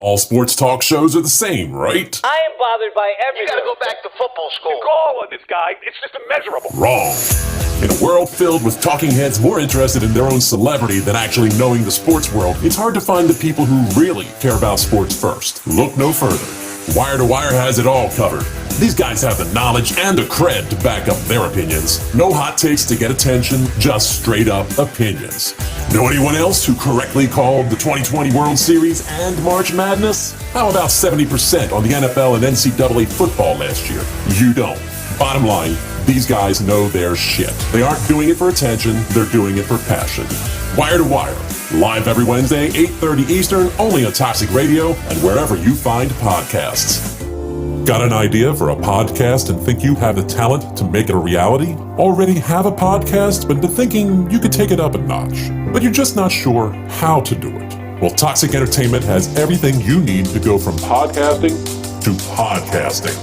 All sports talk shows are the same, right? I am bothered by everything. You gotta go back to football school. The goal of this guy, it's just immeasurable. Wrong. In a world filled with talking heads more interested in their own celebrity than actually knowing the sports world, it's hard to find the people who really care about sports first. Look no further. Wire to Wire has it all covered. These guys have the knowledge and the cred to back up their opinions. No hot takes to get attention, just straight up opinions. Know anyone else who correctly called the 2020 World Series and March Madness? How about 70% on the NFL and NCAA football last year? You don't. Bottom line, these guys know their shit. They aren't doing it for attention, they're doing it for passion. Wire to Wire, live every Wednesday, 8:30 Eastern, only on Toxic Radio and wherever you find podcasts. Got an idea for a podcast and think you have the talent to make it a reality? Already have a podcast, but been thinking you could take it up a notch, but you're just not sure how to do it? Well, Toxic Entertainment has everything you need to go from podcasting to podcasting.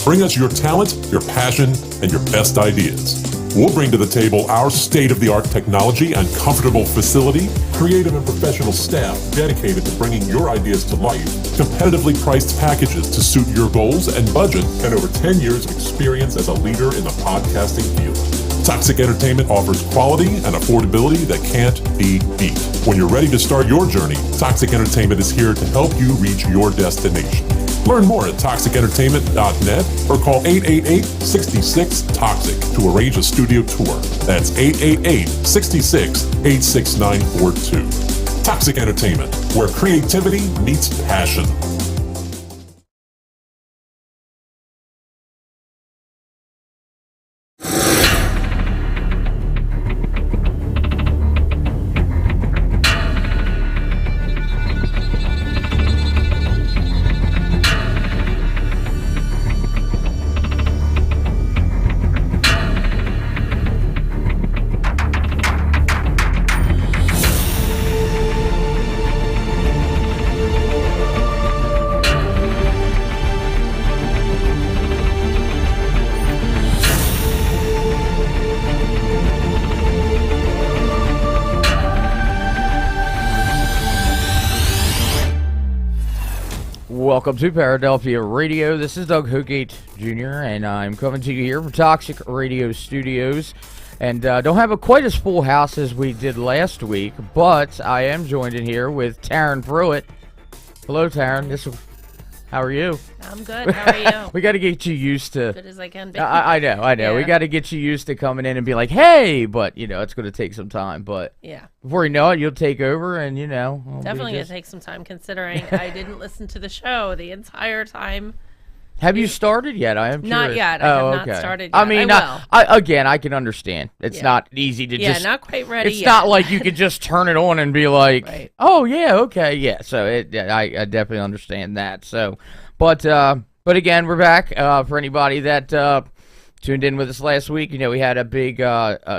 Bring us your talent, your passion, and your best ideas. We'll bring to the table our state-of-the-art technology and comfortable facility, creative and professional staff dedicated to bringing your ideas to life, competitively priced packages to suit your goals and budget, and over 10 years of experience as a leader in the podcasting field. Toxic Entertainment offers quality and affordability that can't be beat. When you're ready to start your journey, Toxic Entertainment is here to help you reach your destination. Learn more at toxicentertainment.net or call 888-66-TOXIC to arrange a studio tour. That's 888-66-86942. Toxic Entertainment, where creativity meets passion. Welcome to Paradelphia Radio. This is Doug Hoogate Jr., and I'm coming to you here from Toxic Radio Studios. And don't have quite as full house as we did last week, but I am joined in here with Taryn Pruitt. Hello, Taryn. How are you? I'm good. How are you? We got to get you used to... Good as I can be. I know. Yeah. We got to get you used to coming in and be like, hey, but, it's going to take some time. But yeah, before you know it, you'll take over and, Definitely going to take some time considering I didn't listen to the show the entire time. Have you started yet? I am curious. Not yet. I have not started yet. I mean, I can understand. It's not easy to just... Yeah, not quite ready It's yet. not like you could just turn it on and be like, right. Oh, yeah, okay, yeah. So I definitely understand that. So, but again, we're back. For anybody that tuned in with us last week, we had a big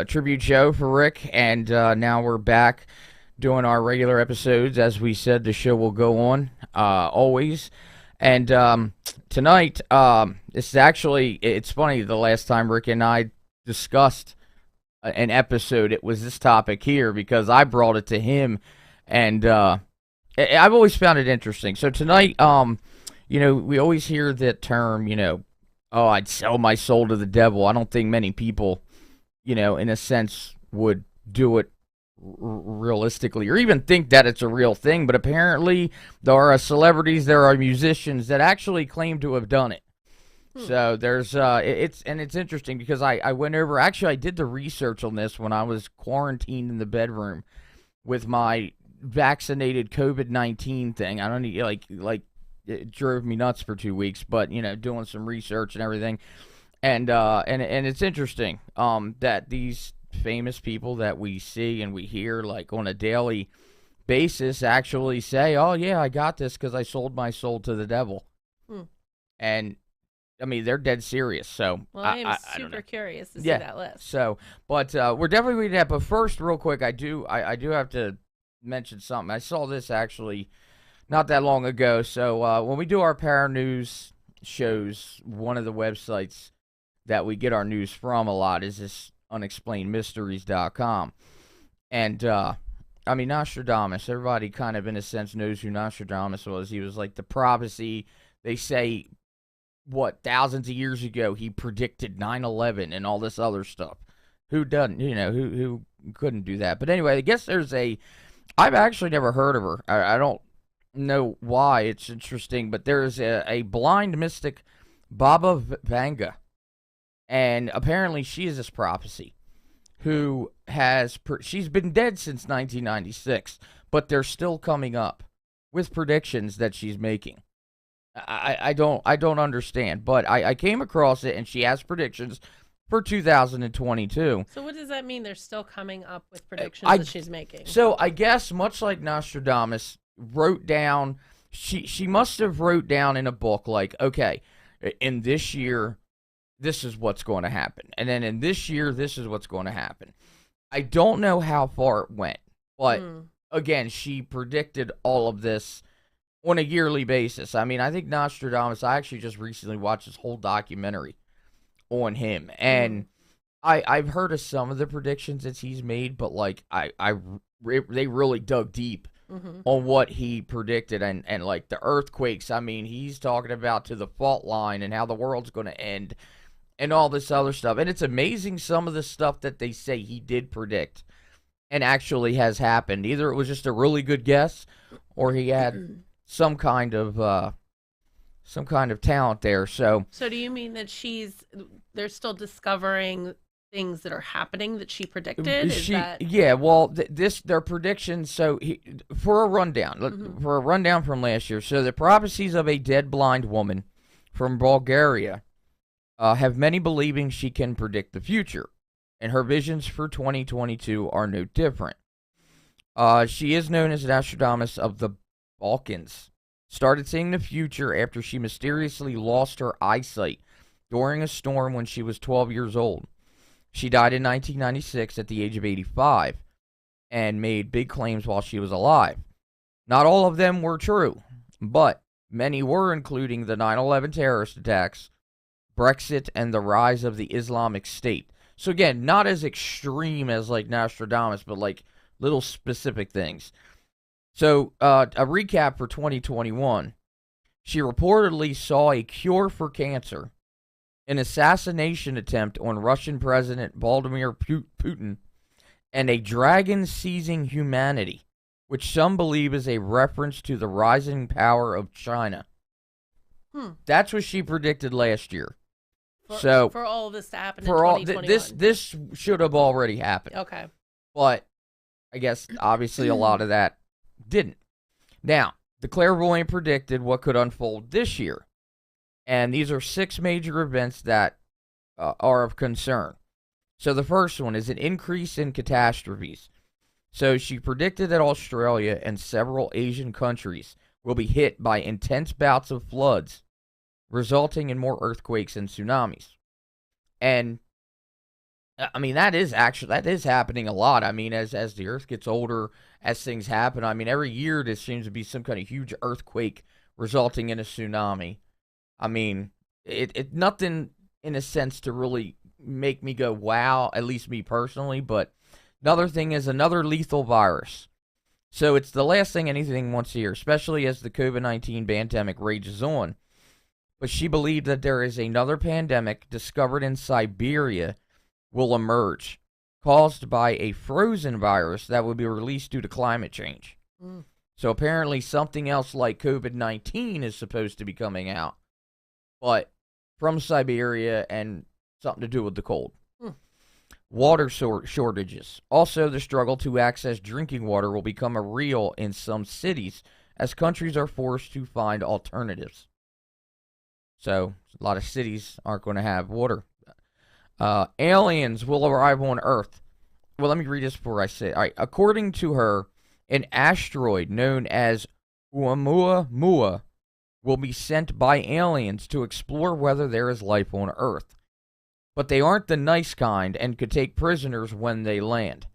tribute show for Rick, and now we're back doing our regular episodes. As we said, the show will go on always. And tonight, it's funny, the last time Rick and I discussed an episode, it was this topic here because I brought it to him, and I've always found it interesting. So tonight, we always hear that term, oh, I'd sell my soul to the devil. I don't think many people, in a sense, would do it realistically or even think that it's a real thing, but apparently there are celebrities, there are musicians that actually claim to have done it. So there's it's interesting because I went over, actually I did the research on this when I was quarantined in the bedroom with my vaccinated COVID-19 thing. I don't need like it drove me nuts for 2 weeks, but doing some research and everything, and it's interesting that these famous people that we see and we hear like on a daily basis actually say, oh yeah, I got this because I sold my soul to the devil. And I mean, they're dead serious. So well, I'm super curious to see that list. So, but we're definitely reading that. But first, real quick, I do have to mention something. I saw this actually not that long ago. So when we do our Para News shows, one of the websites that we get our news from a lot is this unexplainedmysteries.com. And I mean, Nostradamus, everybody kind of in a sense knows who Nostradamus was. He was like the prophecy. They say, thousands of years ago, he predicted 9/11 and all this other stuff. Who doesn't, who couldn't do that? But anyway, I guess I've actually never heard of her. I don't know why. It's interesting, but there's a blind mystic, Baba Vanga, and apparently she is this prophecy who she's been dead since 1996, but they're still coming up with predictions that she's making. I don't understand, but I came across it, and she has predictions for 2022. So what does that mean? They're still coming up with predictions that she's making. So I guess much like Nostradamus wrote down, she must have wrote down in a book like, okay, in this year, this is what's going to happen, and then in this year, this is what's going to happen. I don't know how far it went, but again, she predicted all of this on a yearly basis. I mean, I think Nostradamus, I actually just recently watched this whole documentary on him, and I've heard of some of the predictions that he's made, but like they really dug deep on what he predicted, and like the earthquakes. I mean, he's talking about to the fault line and how the world's going to end and all this other stuff. And it's amazing some of the stuff that they say he did predict and actually has happened. Either it was just a really good guess, or he had some kind of talent there. So do you mean that they're still discovering things that are happening that she predicted? Yeah, well, their predictions. So for a rundown from last year. So the prophecies of a dead blind woman from Bulgaria have many believing she can predict the future, and her visions for 2022 are no different. She is known as Nostradamus of the Balkans. Started seeing the future after she mysteriously lost her eyesight during a storm when she was 12 years old. She died in 1996 at the age of 85 and made big claims while she was alive. Not all of them were true, but many were, including the 9/11 terrorist attacks, Brexit, and the rise of the Islamic State. So again, not as extreme as like Nostradamus, but like little specific things. So a recap for 2021. She reportedly saw a cure for cancer, an assassination attempt on Russian President Vladimir Putin, and a dragon seizing humanity, which some believe is a reference to the rising power of China. That's what she predicted last year. For all of this to happen in 2021. This should have already happened. Okay. But I guess obviously a lot of that didn't. Now, the clairvoyant predicted what could unfold this year. And these are 6 major events that are of concern. So the first one is an increase in catastrophes. So she predicted that Australia and several Asian countries will be hit by intense bouts of floods, resulting in more earthquakes and tsunamis. And I mean, that is happening a lot. I mean, as the earth gets older, as things happen, I mean, every year there seems to be some kind of huge earthquake resulting in a tsunami. I mean, it nothing in a sense to really make me go, wow, at least me personally. But another thing is another lethal virus. So it's the last thing anything wants to hear, especially as the COVID-19 pandemic rages on. But she believed that there is another pandemic discovered in Siberia will emerge, caused by a frozen virus that will be released due to climate change. So apparently something else like COVID-19 is supposed to be coming out, but from Siberia and something to do with the cold. Water shortages. Also, the struggle to access drinking water will become real in some cities as countries are forced to find alternatives. So a lot of cities aren't going to have water. Aliens will arrive on Earth. Well, let me read this before I say it. All right. According to her, an asteroid known as Oumuamua will be sent by aliens to explore whether there is life on Earth. But they aren't the nice kind and could take prisoners when they land.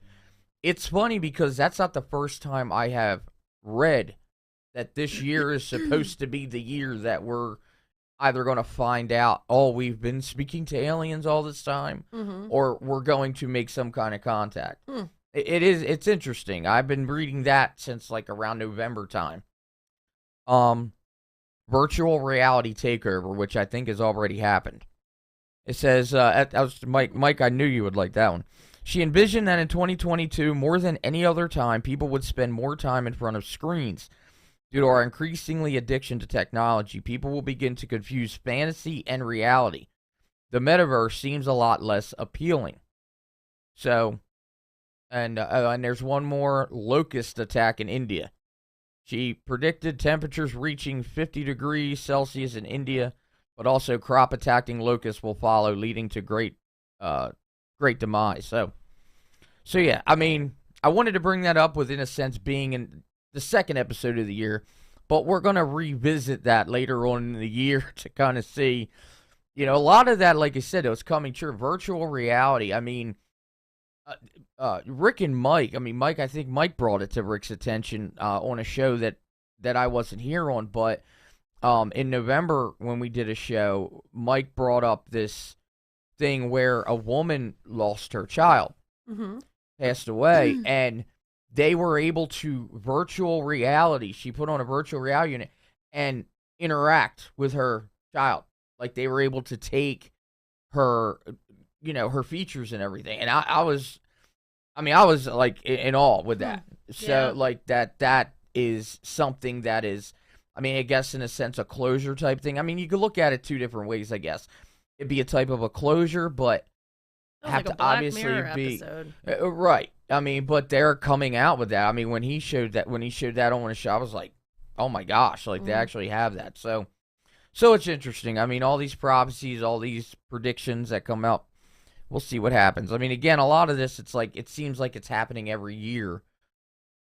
It's funny because that's not the first time I have read that this year is supposed to be the year that we're either going to find out, oh, we've been speaking to aliens all this time, or we're going to make some kind of contact. It's interesting. I've been reading that since like around November time. Virtual reality takeover, which I think has already happened. It says, Mike, I knew you would like that one. She envisioned that in 2022, more than any other time, people would spend more time in front of screens. Due to our increasingly addiction to technology, people will begin to confuse fantasy and reality. The metaverse seems a lot less appealing. So, and there's one more: locust attack in India. She predicted temperatures reaching 50 degrees Celsius in India, but also crop attacking locusts will follow, leading to great demise. So yeah, I mean, I wanted to bring that up within a sense being in the second episode of the year, but we're going to revisit that later on in the year to kind of see, a lot of that, like I said, it was coming true. Virtual reality, I mean, Rick and Mike, I think Mike brought it to Rick's attention on a show that I wasn't here on, but in November when we did a show, Mike brought up this thing where a woman lost her child, passed away, and they were able to virtual reality. She put on a virtual reality unit and interact with her child. Like they were able to take her, her features and everything. And I was like in awe with that. So like that is something that is, I guess in a sense, a closure type thing. You could look at it two different ways, I guess. It'd be a type of a closure, but have to obviously be right. But they're coming out with that. When he showed that on his show, I was like, oh my gosh, like they actually have that. So it's interesting. All these prophecies, all these predictions that come out, we'll see what happens. Again, a lot of this, it seems like it's happening every year,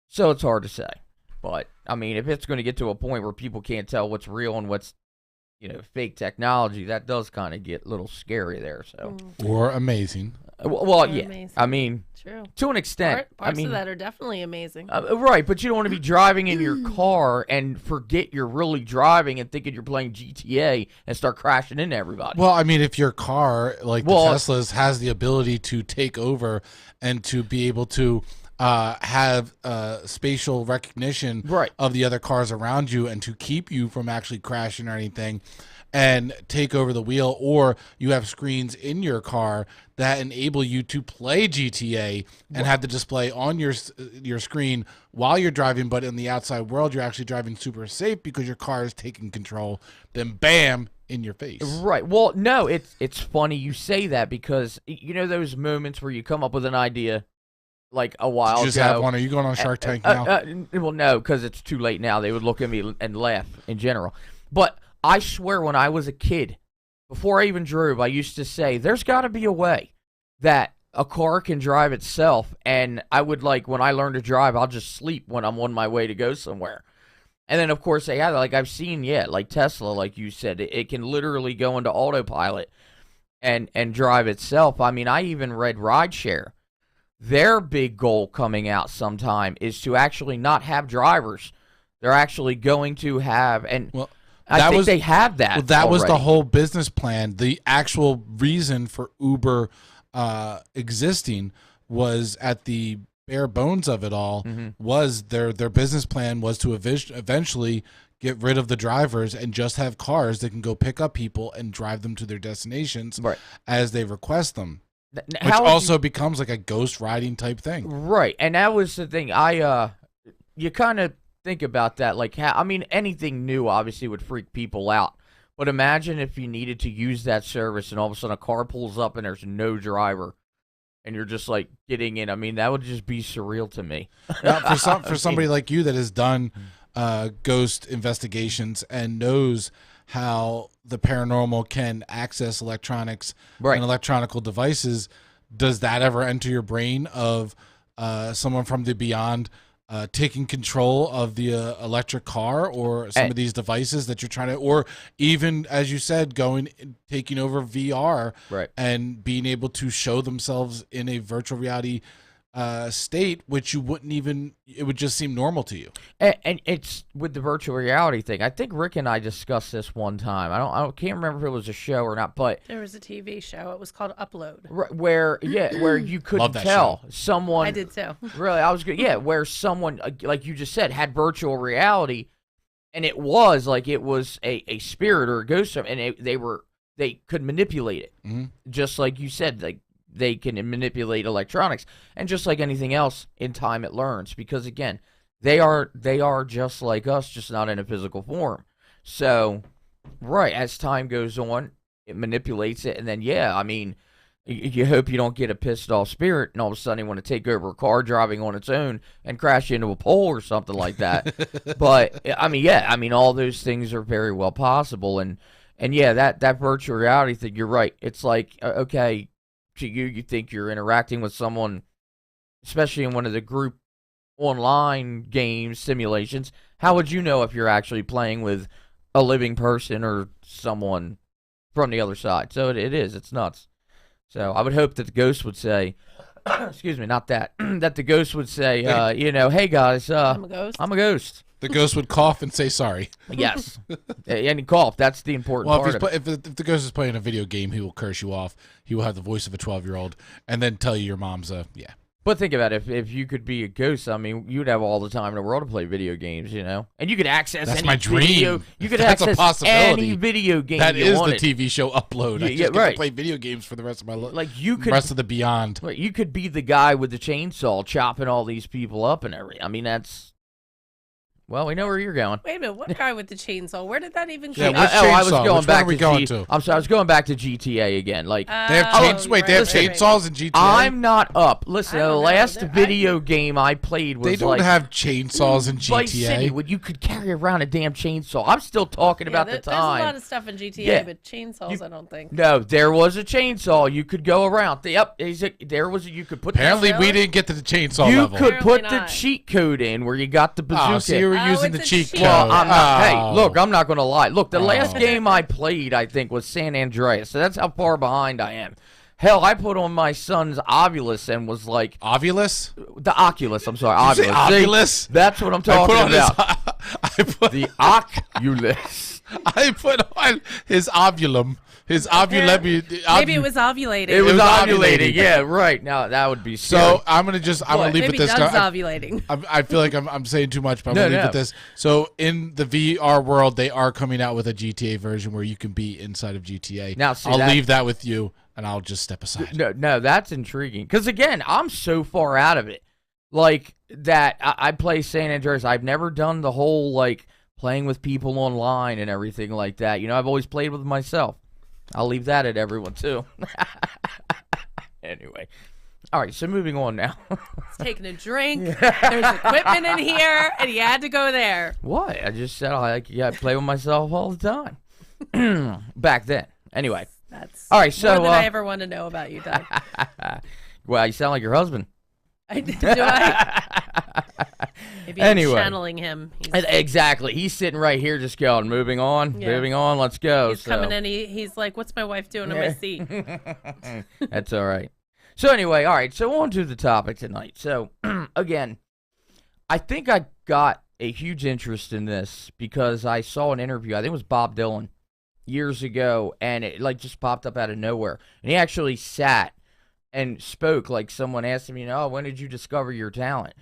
so it's hard to say. But if it's going to get to a point where people can't tell what's real and what's fake technology, that does kind of get a little scary there. So or amazing. Well, yeah. Amazing. True. To an extent. Parts of that are definitely amazing. Right, but you don't want to be driving in your car and forget you're really driving and thinking you're playing GTA and start crashing into everybody. Well, if your car, like the Teslas, has the ability to take over and to be able to have spatial recognition of the other cars around you and to keep you from actually crashing or anything and take over the wheel, or you have screens in your car that enable you to play GTA and have the display on your screen while you're driving, but in the outside world you're actually driving super safe because your car is taking control, then bam, in your face. Right. Well, no, it's funny you say that because those moments where you come up with an idea like a while ago. You just have one. Are you going on Shark Tank now? Well, no, because it's too late now. They would look at me and laugh in general. But I swear when I was a kid, before I even drove, I used to say, there's got to be a way that a car can drive itself. And I would, when I learn to drive, I'll just sleep when I'm on my way to go somewhere. And then, of course, they have it. I've seen, like Tesla, like you said, it can literally go into autopilot and drive itself. I even read rideshare. Their big goal coming out sometime is to actually not have drivers. They're actually going to have, and I think they have that. Well, that already. Was the whole business plan. The actual reason for Uber existing was at the bare bones of it all. Was their business plan was to eventually get rid of the drivers and just have cars that can go pick up people and drive them to their destinations as they request them. Which also becomes like a ghost riding type thing. Right. And that was the thing. You kind of think about that. Anything new obviously would freak people out. But imagine if you needed to use that service and all of a sudden a car pulls up and there's no driver and you're just getting in. That would just be surreal to me. Now, for somebody like you that has done ghost investigations and knows how the paranormal can access electronics and electronical devices, does that ever enter your brain of someone from the beyond taking control of the electric car or some of these devices that you're trying to, or even, as you said, taking over VR and being able to show themselves in a virtual reality state, which you wouldn't even, it would just seem normal to you. And it's with the virtual reality thing. I think Rick and I discussed this one time. I can't remember if it was a show or not, but there was a TV show. It was called Upload. Where you couldn't tell someone. I did too. Really, I was good. Yeah, where someone, like you just said, had virtual reality, and it was a spirit or a ghost, and they could manipulate it, just like you said, like. They can manipulate electronics, and just like anything else, in time it learns. Because again, they are just like us, just not in a physical form. So, right as time goes on, it manipulates it, and then I mean, you hope you don't get a pissed off spirit, and all of a sudden you want to take over a car driving on its own and crash into a pole or something like that. But I mean, all those things are very well possible, and that virtual reality thing. You're right. It's like okay. You think you're interacting with someone, especially in one of the group online games simulations. How would you know if you're actually playing with a living person or someone from the other side? So it's nuts. So I would hope that the ghost would say, excuse me, not that, that the ghost would say, hey guys, I'm a ghost. I'm a ghost. The ghost would cough and say sorry. Yes. And he coughed. That's the important part. Well, if the ghost is playing a video game, he will curse you off. He will have the voice of a 12-year-old and then tell you your mom's yeah. But think about it. If you could be a ghost, I mean, you'd have all the time in the world to play video games, And you could access That's any my dream. video. You could That's access a possibility. any video game That you is wanted. the TV show Upload. I just get to play video games for the rest of my life. Like you could, rest of the beyond. You could be the guy with the chainsaw chopping all these people up and everything. I mean, that's... Well, we know where you're going. Wait a minute, what guy with the chainsaw? Where did that even Yeah, come I was going which back one are we to going to? I'm sorry, I was going back to GTA again. Like they have they have chainsaws in GTA. I'm not up. Listen, the last They're- video game I played was They don't have chainsaws in Vice City, GTA. when you could carry around a damn chainsaw. I'm still talking about the There's a time. lot of stuff in GTA, Yeah. but chainsaws, I don't think. No, there was a chainsaw. You could go around. Yep, you could put. Apparently, Really? we didn't get to the chainsaw You level. could put Apparently the not. cheat code in where you got the bazooka. Oh, so you were using the it's a cheat cheat. code. Well, I'm not. Hey, Oh. look, I'm not going to lie. Look, the last Oh. game I played, I think, was San Andreas. So that's how far behind I am. Hell, I put on my son's Ovilus and was like... Ovulus? The Oculus, I'm sorry. Did you say Ovilus. See, Ovilus? that's what I'm talking about. The I Oculus. put on his ovulum. His ovulum. Maybe it was ovulating. It was ovulating. ovulating. Yeah, right. Now, that would be scary. So I'm gonna leave Maybe with this. Doug's ovulating. I feel like I'm saying too much, but I'm No, gonna leave no. with this. So in the VR world, they are coming out with a GTA version where you can be inside of GTA. Now, see, I'll leave that with you, and I'll just step aside. No, that's intriguing. Because, again, I'm so far out of it. Like, that I play San Andreas. I've never done the whole, like, playing with people online and everything like that. I've always played with myself. I'll leave that at everyone, too. Anyway. All right, so moving on now. He's taking a drink. There's equipment in here, and he had to go there. What? I just said I play with myself all the time. Back then. Anyway. That's all right, so, more than I ever want to know about you, Doug. Well, you sound like your husband. Do I? Maybe Anyway. I'm channeling him. Exactly. He's sitting right here just going, moving on, let's go. He's coming in, he's like, what's my wife doing in my seat? That's all right. So anyway, all right, so on to the topic tonight. So, again, I think I got a huge interest in this because I saw an interview, I think it was Bob Dylan, years ago, and it just popped up out of nowhere. And he actually sat and spoke, like someone asked him, when did you discover your talent?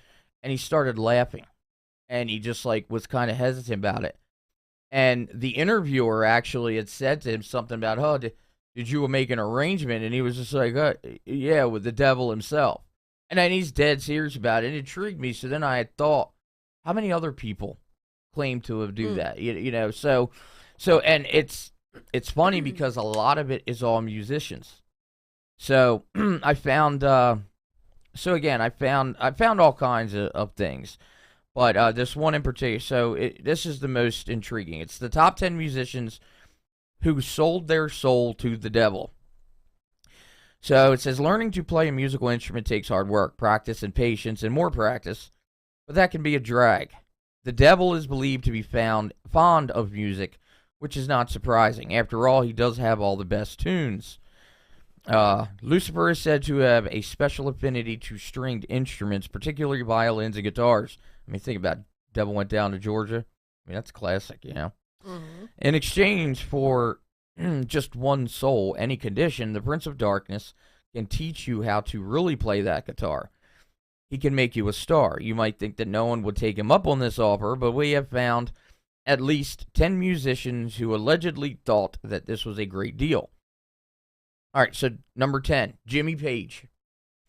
And he started laughing, and he just was kind of hesitant about it. And the interviewer actually had said to him something about, did you make an arrangement? And he was just like, yeah, with the devil himself. And then he's dead serious about it. It intrigued me. So then I had thought, how many other people claim to have do that? So and it's funny because a lot of it is all musicians. So I found I found all kinds of things, but this one in particular. So this is the most intriguing. It's the top 10 musicians who sold their soul to the devil. So it says, learning to play a musical instrument takes hard work, practice, and patience, and more practice, but that can be a drag. The devil is believed to be fond of music, which is not surprising. After all, he does have all the best tunes. Lucifer is said to have a special affinity to stringed instruments, particularly violins and guitars. I mean, think about it. Devil Went Down to Georgia. I mean, that's classic, you know. Mm-hmm. In exchange for just one soul, any condition, the Prince of Darkness can teach you how to really play that guitar. He can make you a star. You might think that no one would take him up on this offer, but we have found at least 10 musicians who allegedly thought that this was a great deal. All right, so number 10, Jimmy Page.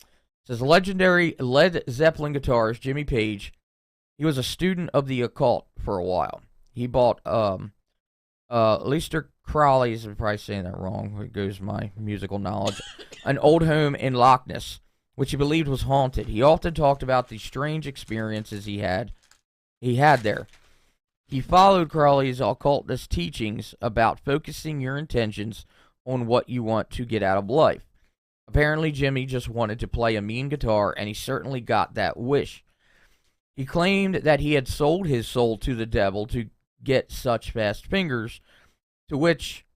It says legendary Led Zeppelin guitarist Jimmy Page. He was a student of the occult for a while. He bought Aleister Crowley's, I'm probably saying that wrong, where goes my musical knowledge, an old home in Loch Ness, which he believed was haunted. He often talked about the strange experiences he had there. He followed Crowley's occultist teachings about focusing your intentions on what you want to get out of life. Apparently, Jimmy just wanted to play a mean guitar, and he certainly got that wish. He claimed that he had sold his soul to the devil to get such fast fingers, to which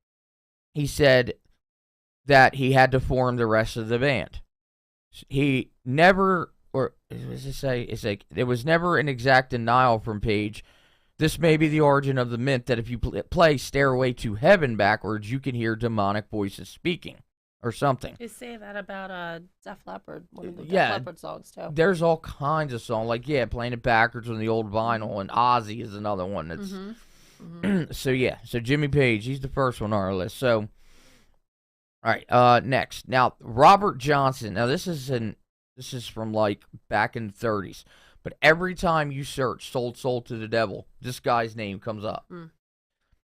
he said that he had to form the rest of the band. He never, or as I say, it's like there was never an exact denial from Page. This may be the origin of the myth that if you play Stairway to Heaven backwards, you can hear demonic voices speaking, or something. They say that about Def Leppard, one of the Def Leppard songs, too. There's all kinds of songs, like, playing it backwards on the old vinyl, and Ozzy is another one that's... So Jimmy Page, he's the first one on our list. So, all right, next. Now, Robert Johnson. Now, this is from, like, back in the 30s. But every time you search Sold Soul to the Devil, this guy's name comes up.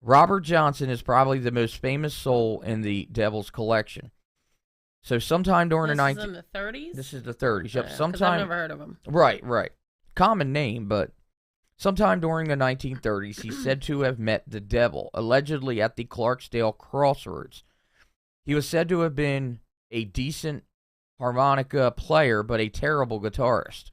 Robert Johnson is probably the most famous soul in the Devil's collection. So sometime during in the 30s? This is the 30s. Yep. Yeah, sometime. I've never heard of him. Right. Common name, but sometime during the 1930s, he's said to have met the devil, allegedly at the Clarksdale Crossroads. He was said to have been a decent harmonica player, but a terrible guitarist.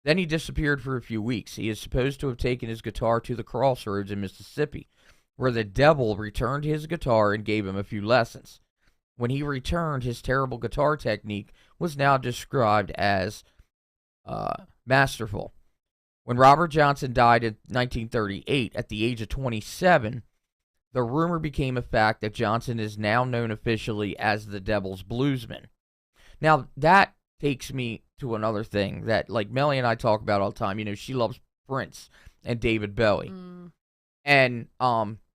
Then he disappeared for a few weeks. He is supposed to have taken his guitar to the Crossroads in Mississippi, where the devil returned his guitar and gave him a few lessons. When he returned, his terrible guitar technique was now described as masterful. When Robert Johnson died in 1938 at the age of 27, the rumor became a fact that Johnson is now known officially as the Devil's Bluesman. Now, that takes me to another thing that, like, Melly and I talk about all the time. You know, she loves Prince and David Bowie. And,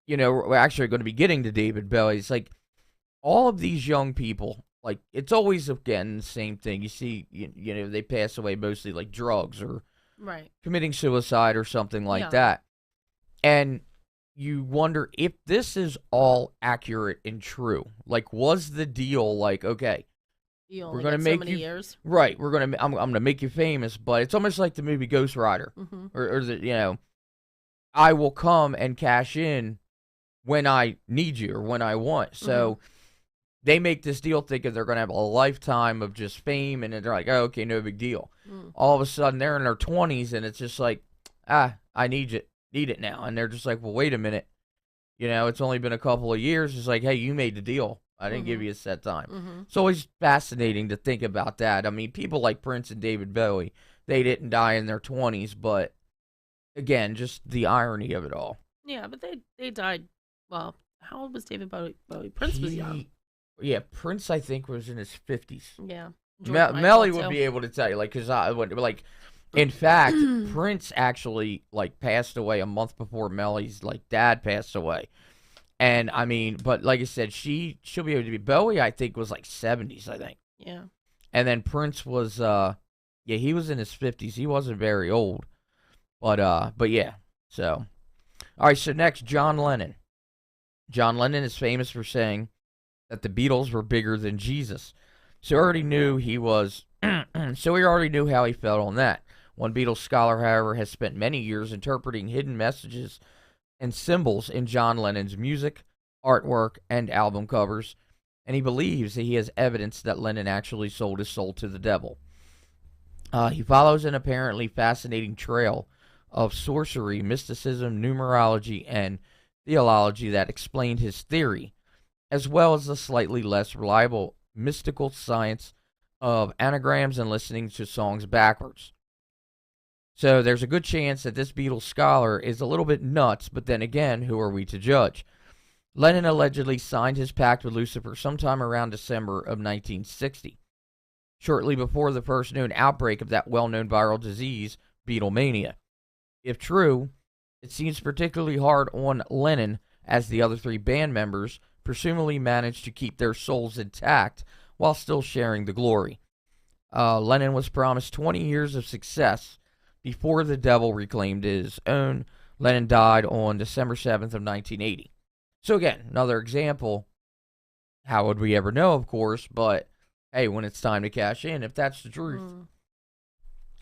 you know, we're actually going to be getting to David Bowie. It's like, all of these young people, like, it's always, again, the same thing. You see, you know, they pass away mostly, like, drugs or committing suicide or something like that. And you wonder if this is all accurate and true. Like, was the deal, like, okay, we're gonna make you years. Right. I'm gonna make you famous, but it's almost like the movie Ghost Rider, or the, you know, I will come and cash in when I need you or when I want. So they make this deal thinking they're gonna have a lifetime of just fame, and they're like, oh, okay, no big deal. All of a sudden they're in their 20s, and it's just like, I need it now, and they're just like, well, wait a minute, you know, it's only been a couple of years. It's like, hey, you made the deal. I didn't give you a set time. It's always fascinating to think about that. I mean, people like Prince and David Bowie, they didn't die in their 20s, but again, just the irony of it all. Yeah, but they died, well, how old was David Bowie? Prince was young. Yeah, Prince, I think, was in his 50s. Yeah. Melly would be able to tell you, like, because in fact, Prince actually, like, passed away a month before Melly's, like, dad passed away. And, I mean, but like I said, she'll be able to be. Bowie, I think, was like 70s, I think. Yeah. And then Prince was, he was in his 50s. He wasn't very old. But yeah. So, all right, so next, John Lennon. John Lennon is famous for saying that the Beatles were bigger than Jesus. So we already knew how he felt on that. One Beatles scholar, however, has spent many years interpreting hidden messages and symbols in John Lennon's music, artwork, and album covers, and he believes that he has evidence that Lennon actually sold his soul to the devil. He follows an apparently fascinating trail of sorcery, mysticism, numerology, and theology that explained his theory, as well as the slightly less reliable mystical science of anagrams and listening to songs backwards. So there's a good chance that this Beatles scholar is a little bit nuts, but then again, who are we to judge? Lennon allegedly signed his pact with Lucifer sometime around December of 1960, shortly before the first known outbreak of that well-known viral disease, Beatlemania. If true, it seems particularly hard on Lennon, as the other three band members presumably managed to keep their souls intact while still sharing the glory. Lennon was promised 20 years of success before the devil reclaimed his own. Lennon died on December 7th of 1980. So again, another example. How would we ever know, of course, but hey, when it's time to cash in, if that's the truth,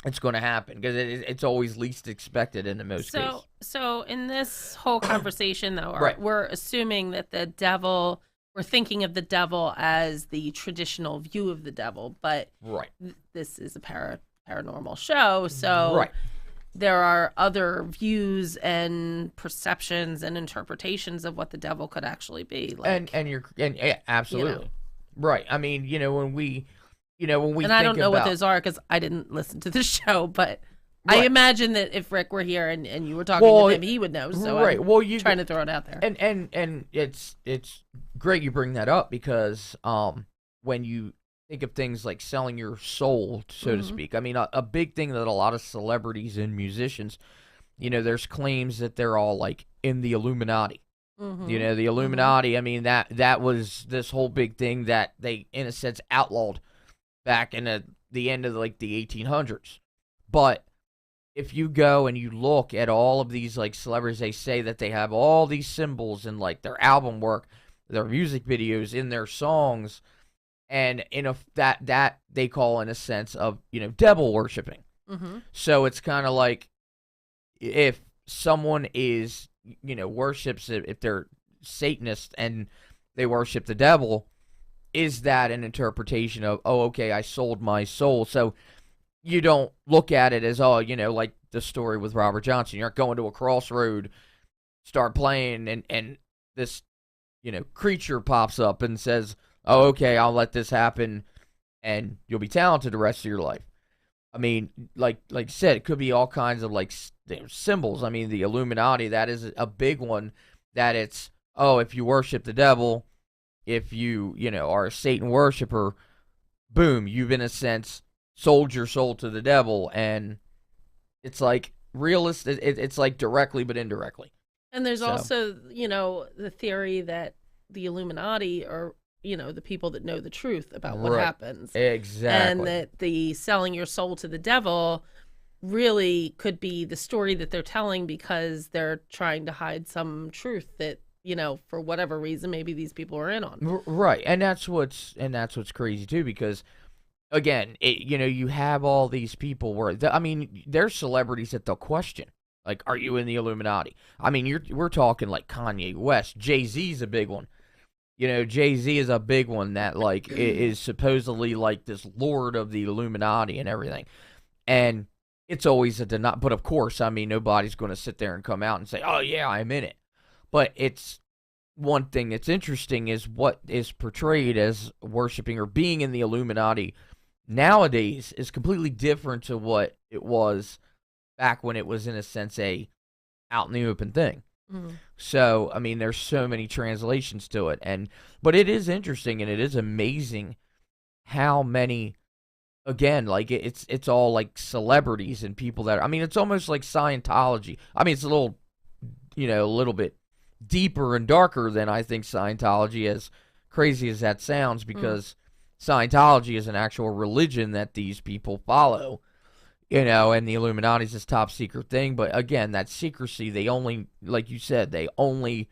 it's going to happen, because it's always least expected in the most cases. So in this whole conversation, though, we're assuming that the devil, we're thinking of the devil as the traditional view of the devil, but this is a paranormal show, so there are other views and perceptions and interpretations of what the devil could actually be. Like, Yeah, absolutely. You know. Right. I mean, when we and I don't know what those are because I didn't listen to the show, but I imagine that if Rick were here and you were talking to him, he would know. So I'm trying to throw it out there. And it's great you bring that up, because when you think of things like selling your soul, so to speak, I mean, a big thing that a lot of celebrities and musicians, there's claims that they're all like in the Illuminati. The Illuminati, I mean, that was this whole big thing that they, in a sense, outlawed back in the end of like the 1800s. But if you go and you look at all of these like celebrities, they say that they have all these symbols in like their album work, their music videos, in their songs, and that they call, in a sense, of devil worshiping. So it's kind of like, if someone is worships, if they're Satanist and they worship the devil, is that an interpretation of, oh, okay, I sold my soul? So you don't look at it as, like the story with Robert Johnson. You're not going to a crossroad, start playing, and this, creature pops up and says, oh, okay, I'll let this happen, and you'll be talented the rest of your life. I mean, like you said, it could be all kinds of like symbols. I mean, the Illuminati, that is a big one, that it's, oh, if you worship the devil, if you, are a Satan worshiper, boom, you've, in a sense, sold your soul to the devil. And it's like it's like directly but indirectly. And there's also, the theory that the Illuminati are, the people that know the truth about what happens. Exactly. And that the selling your soul to the devil really could be the story that they're telling, because they're trying to hide some truth that, for whatever reason, maybe these people are in on. Right. And that's what's crazy too, because again, you have all these people where, there's celebrities that they'll question. Like, are you in the Illuminati? I mean, we're talking like Kanye West. Jay-Z's a big one. Jay-Z is a big one that, like, is supposedly, like, this lord of the Illuminati and everything. And it's always a deny. But, of course, I mean, nobody's going to sit there and come out and say, oh, yeah, I'm in it. But it's one thing that's interesting is what is portrayed as worshiping or being in the Illuminati nowadays is completely different to what it was back when it was, in a sense, a out in the open thing. So, I mean, there's so many translations to it, but it is interesting, and it is amazing how many, again, like, it's all like celebrities and people that, it's almost like Scientology. It's a little bit deeper and darker than I think Scientology, as crazy as that sounds, because Scientology is an actual religion that these people follow. And the Illuminati is this top secret thing. But again, that secrecy, they only, like you said, they only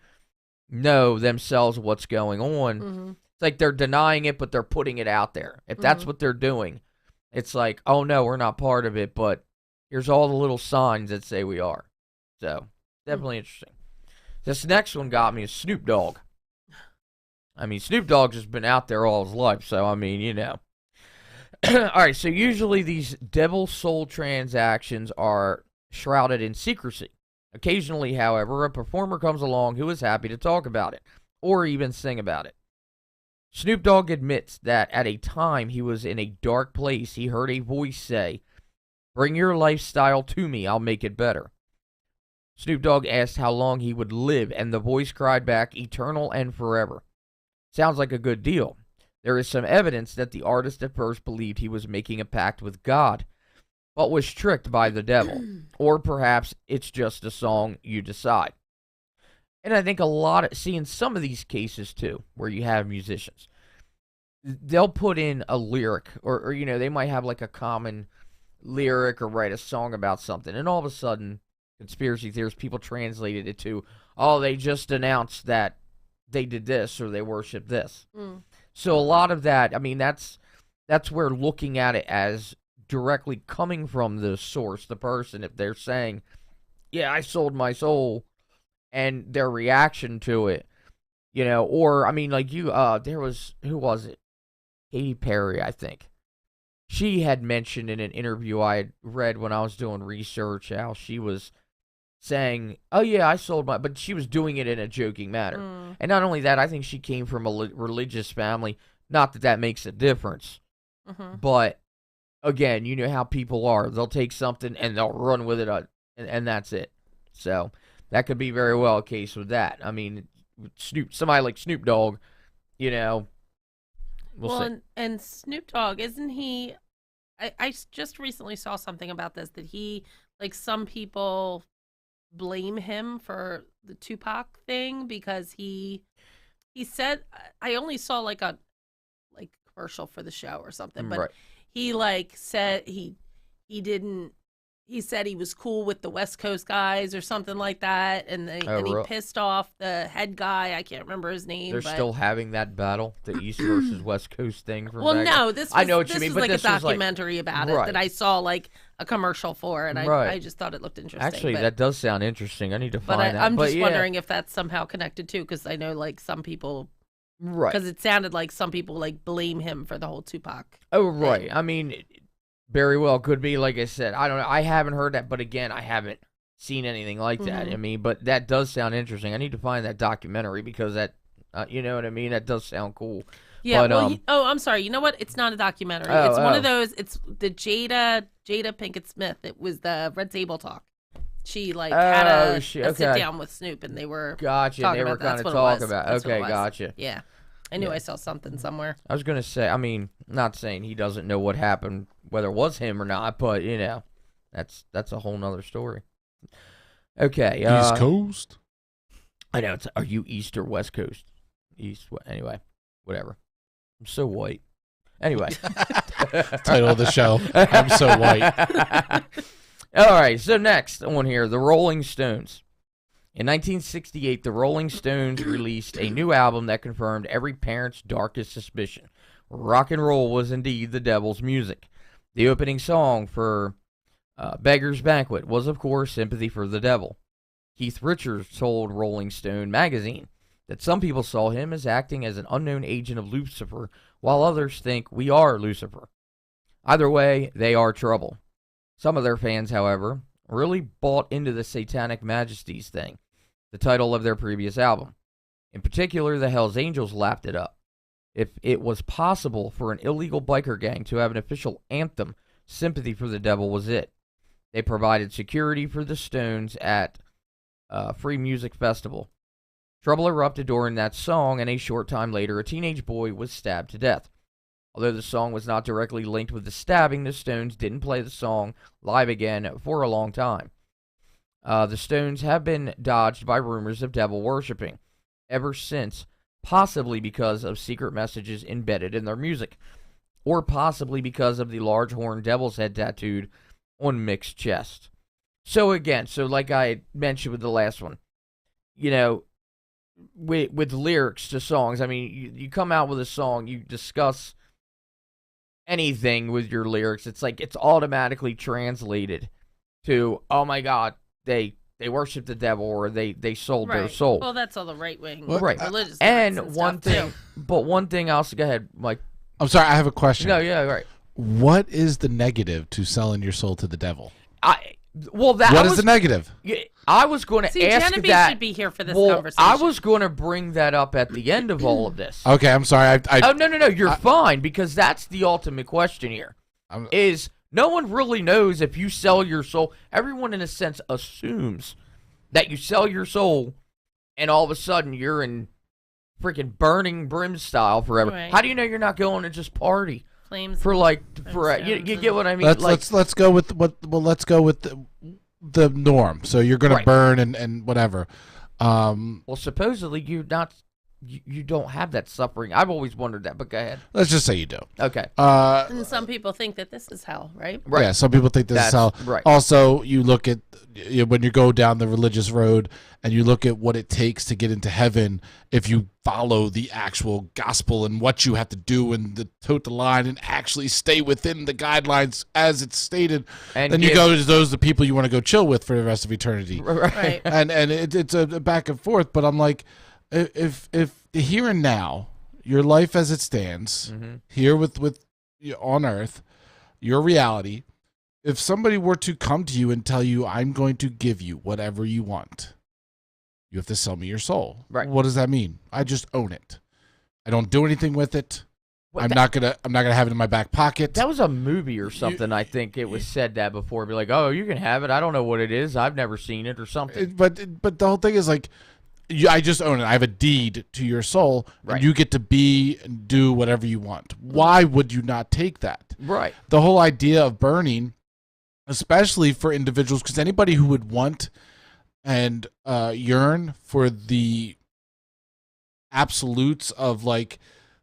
know themselves what's going on. It's like they're denying it, but they're putting it out there. If that's what they're doing, it's like, oh no, we're not part of it, but here's all the little signs that say we are. So, definitely interesting. This next one got me is Snoop Dogg. Snoop Dogg's just been out there all his life, so All right, so usually these devil soul transactions are shrouded in secrecy. Occasionally, however, a performer comes along who is happy to talk about it, or even sing about it. Snoop Dogg admits that at a time he was in a dark place, he heard a voice say, "Bring your lifestyle to me, I'll make it better." Snoop Dogg asked how long he would live, and the voice cried back, "Eternal and forever." Sounds like a good deal. There is some evidence that the artist at first believed he was making a pact with God, but was tricked by the devil. Or perhaps it's just a song, you decide. And I think in some of these cases too, where you have musicians, they'll put in a lyric, or they might have like a common lyric or write a song about something, and all of a sudden, conspiracy theorists, people translated it to, oh, they just announced that they did this or they worship this. So a lot of that, I mean, that's where looking at it as directly coming from the source, the person, if they're saying, yeah, I sold my soul, and their reaction to it, or, I mean, like there was, who was it? Katy Perry, I think. She had mentioned in an interview I had read when I was doing research how she was saying, oh yeah, I sold my, but she was doing it in a joking manner. And not only that, I think she came from a religious family. Not that that makes a difference, but again, you know how people are. They'll take something and they'll run with it, and that's it. So that could be very well a case with that. I mean, somebody like Snoop Dogg, we'll see. And Snoop Dogg, isn't he? I just recently saw something about this, that he, like, some people blame him for the Tupac thing because he said, I only saw like a commercial for the show or something, but he said he didn't. He said he was cool with the West Coast guys or something like that, and he pissed off the head guy. I can't remember his name. They're still having that battle, the East versus West Coast thing. Well, no, I know what you mean, but this was like a documentary about it that I saw like a commercial for, and I just thought it looked interesting. Actually, that does sound interesting. I need to find that. I'm just wondering if that's somehow connected too, because I know like some people. Right. Because it sounded like some people like blame him for the whole Tupac. Oh, right. Thing. I mean, very well could be. Like I said, I don't know. I haven't heard that, but again, I haven't seen anything like that. I mean, but that does sound interesting. I need to find that documentary because that, you know what I mean? That does sound cool. Yeah. But, I'm sorry. You know what? It's not a documentary. It's one of those. It's the Jada Pinkett Smith. It was the Red Table Talk. She had a sit down with Snoop, and they were gotcha. They were kind of talking about. Okay, gotcha. Yeah, I knew I saw something somewhere. I was gonna say, I mean, not saying he doesn't know what happened, whether it was him or not, but that's a whole nother story. Okay, East Coast. I know. Are you East or West Coast? East. Anyway, whatever. I'm so white. Anyway, title of the show. I'm so white. All right, so next on here, the Rolling Stones. In 1968, the Rolling Stones released a new album that confirmed every parent's darkest suspicion. Rock and roll was indeed the devil's music. The opening song for Beggar's Banquet was, of course, Sympathy for the Devil. Keith Richards told Rolling Stone magazine that some people saw him as acting as an unknown agent of Lucifer, while others think we are Lucifer. Either way, they are trouble. Some of their fans, however, really bought into the Satanic Majesties thing, the title of their previous album. In particular, the Hells Angels lapped it up. If it was possible for an illegal biker gang to have an official anthem, Sympathy for the Devil was it. They provided security for the Stones at a free music festival. Trouble erupted during that song, and a short time later, a teenage boy was stabbed to death. Although the song was not directly linked with the stabbing, the Stones didn't play the song live again for a long time. The Stones have been dodged by rumors of devil worshipping ever since, possibly because of secret messages embedded in their music, or possibly because of the large horned devil's head tattooed on Mick's chest. So again, like I mentioned with the last one, with lyrics to songs, I mean, you come out with a song, you discuss anything with your lyrics, it's like it's automatically translated to, oh my God, they worship the devil, or they sold their soul. Well, that's all the right-wing religious and one thing, but one thing else, go ahead, Mike. I'm sorry, I have a question. No, yeah, right. What is the negative to selling your soul to the devil? What is the negative? I was going to ask Genevieve that. should be here for this conversation. I was going to bring that up at the end of all of this. Okay, I'm sorry. Oh, no. You're fine, because that's the ultimate question here. Is no one really knows if you sell your soul. Everyone, in a sense, assumes that you sell your soul and all of a sudden you're in freaking burning brim style forever. Right. How do you know you're not going to just party? Flames For you get what I mean? Let's go with let's go with the norm. So you're going to burn and whatever. Well, supposedly you don't have that suffering. I've always wondered that, but go ahead. Let's just say you do. Okay. And some people think that this is hell, right? Right. Yeah, some people think this is hell. Right. Also, you look at when you go down the religious road and you look at what it takes to get into heaven if you follow the actual gospel and what you have to do and tote the line and actually stay within the guidelines as it's stated, and then you go to the people you want to go chill with for the rest of eternity. Right. And it's a back and forth, but I'm like, if the here and now, your life as it stands, here with on earth, your reality, if somebody were to come to you and tell you, I'm going to give you whatever you want, you have to sell me your soul. Right. What does that mean? I just own it. I don't do anything with it. I'm not gonna have it in my back pocket. That was a movie or something. I think it was said that before. Be like, oh, you can have it. I don't know what it is. I've never seen it or something. But the whole thing is like, I just own it. I have a deed to your soul, and you get to be and do whatever you want. Why would you not take that? Right. The whole idea of burning, especially for individuals, because anybody who would want and yearn for the absolutes of like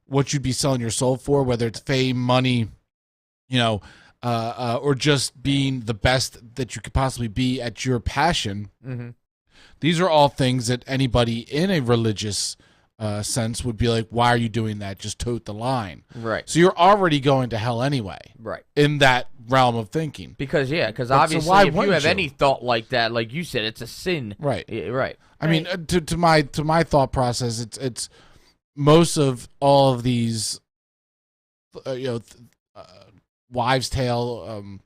what you'd be selling your soul for, whether it's fame, money, or just being the best that you could possibly be at your passion. Mm-hmm. These are all things that anybody in a religious sense would be like, why are you doing that? Just tote the line. Right. So you're already going to hell anyway. Right. In that realm of thinking. Because obviously if you have any thought like that, like you said, it's a sin. Right. Right. I mean, to my thought process, it's most of all of these, wives' tale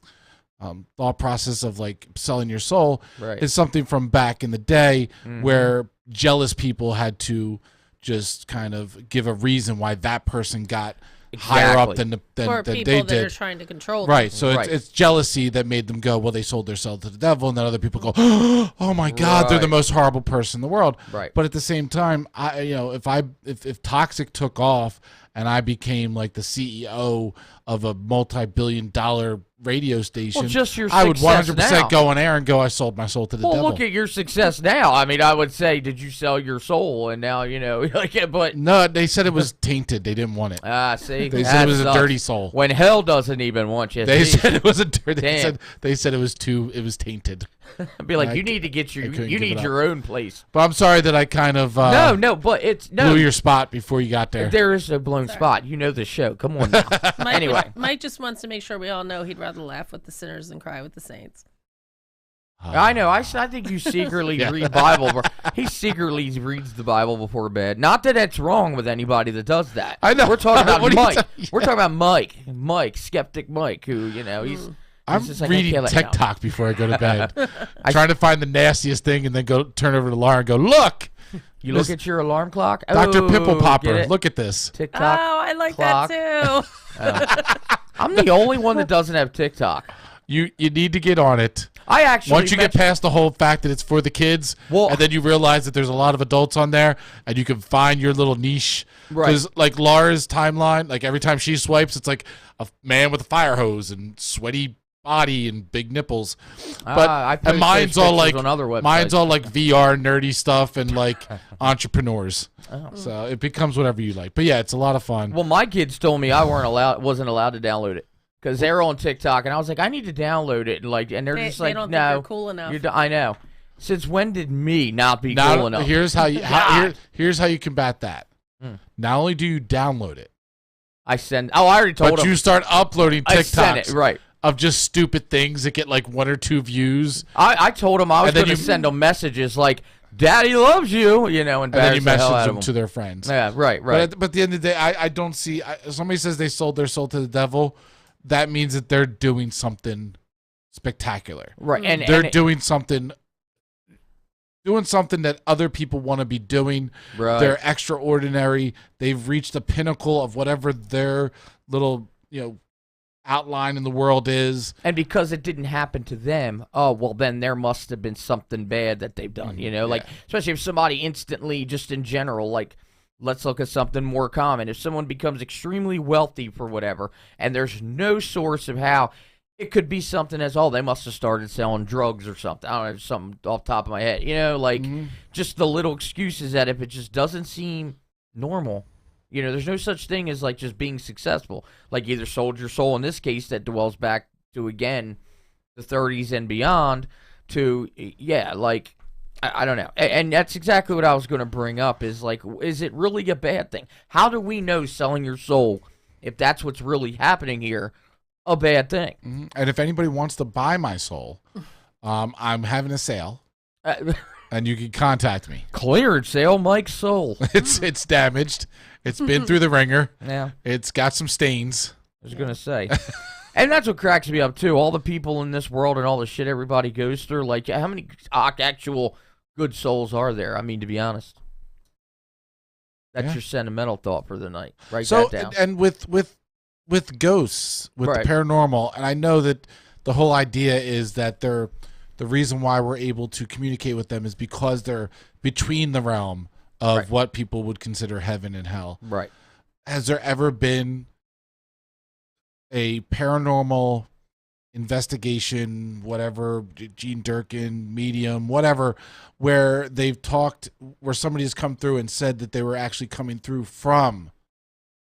thought process of like selling your soul is something from back in the day where jealous people had to just kind of give a reason why that person got higher up than or they people did. that are trying to control them. Right. So it's jealousy that made them go, well, they sold their soul to the devil, and then other people go, oh my God, they're the most horrible person in the world. Right. But at the same time, if Toxic took off and I became like the CEO of a multi-billion-dollar radio station, just your I would 100% now. go on air and go, I sold my soul to the devil. Well, look at your success now. I mean, I would say, did you sell your soul? And now, but no, they said it was tainted. They didn't want it. See, they said it was a dirty soul. When hell doesn't even want you. They said it was a dirty. They said it was tainted. I'd be like, you need to get your own place. But I'm sorry that I kind of blew your spot before you got there. There is no blown spot. You know the show. Come on now. Anyway, Mike just wants to make sure we all know he'd rather laugh with the sinners than cry with the saints. I know. I think you secretly read Bible. He secretly reads the Bible before bed. Not that it's wrong with anybody that does that. I know. We're talking about Mike. We're talking about Mike, Skeptic Mike, who he's. I'm reading TikTok before I go to bed. Trying to find the nastiest thing and then go turn over to Laura and go, look. You look at your alarm clock? Dr. Pimple Popper, look at this. TikTok. Oh, I like clock. that too. I'm the only one that doesn't have TikTok. You need to get on it. I actually once you get past the whole fact that it's for the kids, and then you realize that there's a lot of adults on there, and you can find your little niche. Because like Laura's timeline, like every time she swipes, it's like a man with a fire hose and sweaty body and big nipples. But and mine's all like VR nerdy stuff and like entrepreneurs. Oh. So it becomes whatever you like. But yeah, it's a lot of fun. Well, my kids told me I wasn't allowed to download it. Because they're on TikTok, and I was like, I need to download it, and they're just like, don't no, think you're cool enough. I know. Since when did me not be cool enough? Here's how you here's how you combat that. Not only do you download it, I already told them. But you start uploading TikToks. I sent it, right. Of just stupid things that get like 1 or 2 views. I told them I was going to send them messages like, Daddy loves you, and then you message them to their friends. Yeah, right. But at the end of the day, I don't see. Somebody says they sold their soul to the devil. That means that they're doing something spectacular. Right. And they're doing something doing something that other people want to be doing. Right. They're extraordinary. They've reached the pinnacle of whatever their little, outline in the world is. And because it didn't happen to them, oh, well, then there must have been something bad that they've done, Like, especially if somebody instantly, just in general, like, let's look at something more common. If someone becomes extremely wealthy for whatever, and there's no source of how, it could be something as, they must have started selling drugs or something. I don't know, something off the top of my head. Just the little excuses that if it just doesn't seem normal, there's no such thing as, like, just being successful. Like, either sold your soul, in this case, that dwells back to, again, the 30s and beyond, to, I don't know. And that's exactly what I was going to bring up, is, like, is it really a bad thing? How do we know selling your soul, if that's what's really happening here, a bad thing? Mm-hmm. And if anybody wants to buy my soul, I'm having a sale. And you can contact me. Clearance sale, Mike's soul. It's damaged. It's been through the ringer. Yeah. It's got some stains. I was going to say. And that's what cracks me up, too. All the people in this world and all the shit everybody goes through. Like, how many actual good souls are there? I mean, to be honest. That's your sentimental thought for the night. Write that down. And with ghosts, with the paranormal, and I know that the whole idea is that the reason why we're able to communicate with them is because they're between the realm of what people would consider heaven and hell. Right. Has there ever been a paranormal investigation, whatever, Gene Durkin, medium, whatever, where they've talked, where somebody has come through and said that they were actually coming through from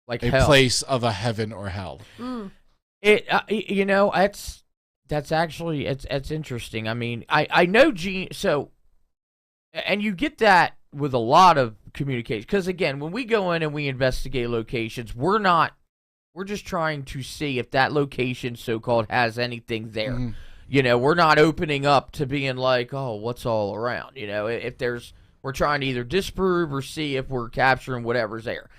like a hell. place of a heaven or hell? That's actually, it's interesting. I mean, I know Gene, so, and you get that with a lot of communication, because again, when we go in and we investigate locations, we're just trying to see if that location, so-called, has anything there. Mm-hmm. We're not opening up to being like, oh, what's all around? If we're trying to either disprove or see if we're capturing whatever's there.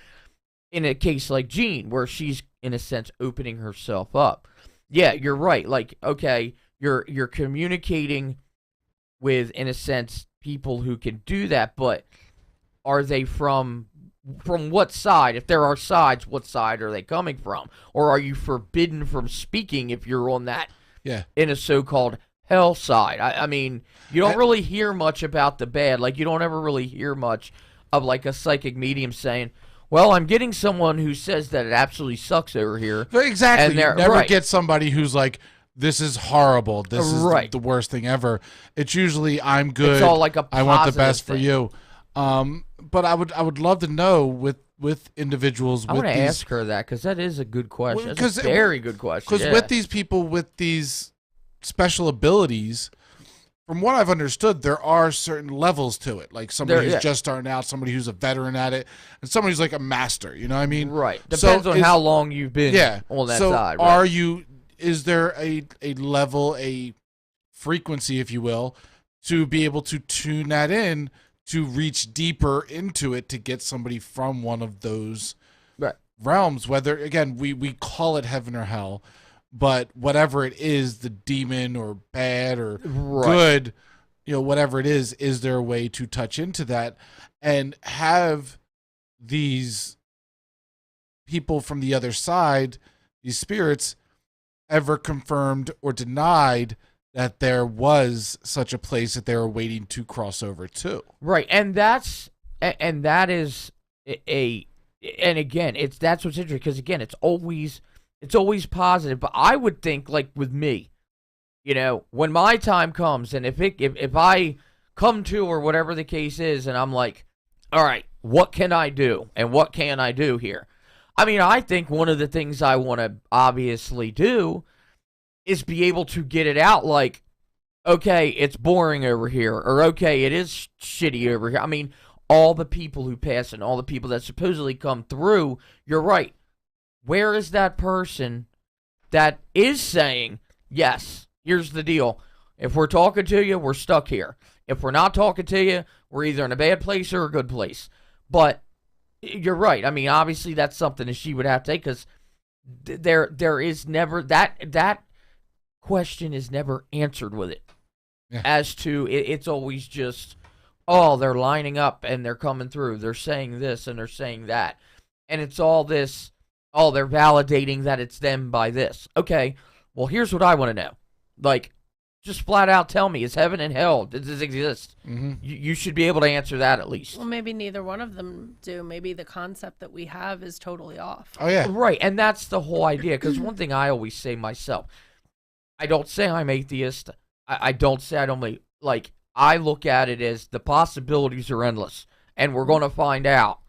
In a case like Jean, where she's, in a sense, opening herself up. Yeah, you're right. Like, okay, you're communicating with, in a sense, people who can do that, but are they from what side? If there are sides, what side are they coming from? Or are you forbidden from speaking if you're on that, in a so-called hell side? I mean, you don't really hear much about the bad. Like, you don't ever really hear much of, like, a psychic medium saying, well, I'm getting someone who says that it absolutely sucks over here. Exactly. You never get somebody who's like, this is horrible. This is the worst thing ever. It's usually, I'm good. It's all like a I want the best thing. for you. But I would love to know with individuals. I want to ask her that, because that is a good question. That's a very good question. Because with these people with these special abilities, from what I've understood, there are certain levels to it. Like somebody who's just starting out, somebody who's a veteran at it, and somebody who's like a master. You know what I mean? Right. Depends on how long you've been on that side. Right? Is there a level, a frequency, if you will, to be able to tune that in to reach deeper into it to get somebody from one of those realms? Whether, again, we call it heaven or hell, but whatever it is, the demon or bad or good, whatever it is there a way to touch into that and have these people from the other side, these spirits, ever confirmed or denied that there was such a place that they were waiting to cross over to? Right, and that is and again, that's what's interesting, because again, it's always positive. But I would think, like with me, when my time comes, and if I come to, or whatever the case is, and I'm like, all right, what can I do, and what can I do here? I mean, I think one of the things I want to obviously do is be able to get it out, like, okay, it's boring over here, or okay, it is shitty over here. I mean, all the people who pass and all the people that supposedly come through, you're right. Where is that person that is saying, yes, here's the deal. If we're talking to you, we're stuck here. If we're not talking to you, we're either in a bad place or a good place. But you're right. I mean, obviously that's something that she would have to take, because there is never that question is never answered with it. As to it's always just, oh, they're lining up and they're coming through. They're saying this and they're saying that. And it's all this, oh, they're validating that it's them by this. Okay, well, here's what I want to know. Like, just flat out tell me, is heaven and hell, does this exist? Mm-hmm. You should be able to answer that at least. Well, maybe neither one of them do. Maybe the concept that we have is totally off. Oh, yeah. Right, and that's the whole idea. Because one thing I always say myself, I don't say I'm atheist. I don't say I don't believe. Like, I look at it as the possibilities are endless. And we're going to find out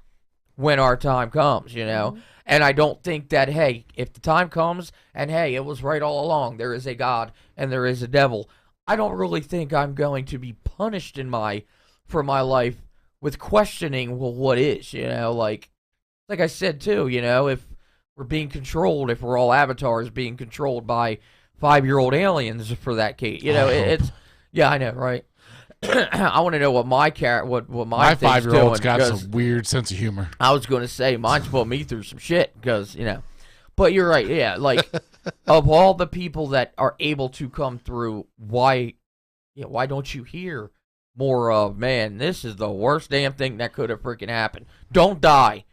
when our time comes, you know? Mm-hmm. And I don't think that, hey, if the time comes and, hey, it was right all along, there is a God and there is a devil, I don't really think I'm going to be punished for my life with questioning, well, what is, you know? Like I said, too, you know, if we're being controlled, if we're all avatars being controlled by 5-year-old aliens for that case, you know, it's, yeah, I know, right? I want to know what my 5-year-old's got some weird sense of humor. I was going to say mine's put me through some shit because, you know, but you're right. Yeah. Like of all the people that are able to come through, why don't you hear more of, man, this is the worst damn thing that could have freaking happened. Don't die.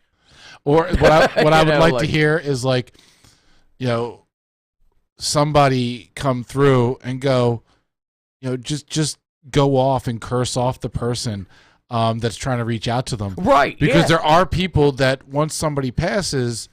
Or what I would like to hear is like, you know, somebody come through and go, you know, just go off and curse off the person that's trying to reach out to them. Right. Because there are people that once somebody passes,